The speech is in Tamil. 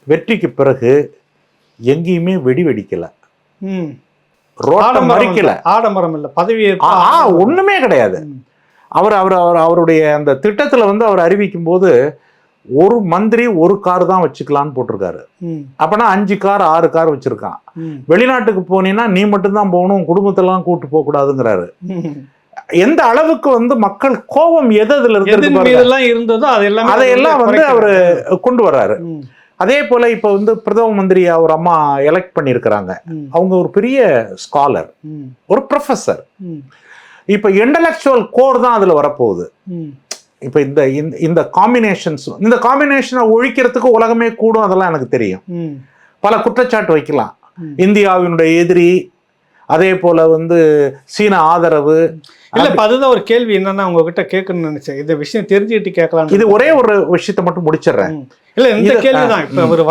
வெற்றிக்கு பிறகு எங்கேயுமே வெடி வெடிக்கல, ம். ரோட்டை மறிக்கல, ஆடம்பரம் இல்லை, பதவி ஒண்ணுமே கிடையாது. அவருடைய அந்த திட்டத்துல வந்து அவர் அறிவிக்கும் போது ஒரு மந்திரி ஒரு கார் தான் வச்சுக்கலான்னு போட்டிருக்காரு. அப்பனா 5 கார் 6 கார் வச்சிருக்கான். வெளிநாட்டுக்கு போனீங்கன்னா நீ மட்டும்தான் போகணும், குடும்பத்தெல்லாம் கூட்டு போக கூடாதுங்கிறாரு. எந்த அளவுக்கு வந்து மக்கள் கோபம் எதுல இருந்ததோ அதையெல்லாம் வந்து அவரு கொண்டு வர்றாரு. அதே போல இப்ப வந்து பிரதம மந்திரி அவர் அம்மா எலெக்ட் பண்ணிருக்கிறாங்க. அவங்க ஒரு பெரிய ஸ்காலர், ஒரு ப்ரொஃபஸர். இப்ப இன்டலெக்சுவல் கோர் தான் அதுல வரப்போகுது. இப்ப இந்த காம்பினேஷனை ஒழிக்கிறதுக்கு உலகமே கூடும், அதெல்லாம் எனக்கு தெரியும். பல குற்றச்சாட்டு வைக்கலாம். இந்தியாவினுடைய எதிரி, அதே போல வந்து சீன ஆதரவு. இல்ல, அதுதான் ஒரு கேள்வி என்னன்னா உங்ககிட்ட கேட்கணும்னு நினைச்சேன். இந்த விஷயம் தெரிஞ்சுக்கிட்டு கேட்கலாம். இது ஒரே ஒரு விஷயத்தை மட்டும் முடிச்சிடுறேன். இல்ல, இந்த கேள்விதான். இப்ப அவர்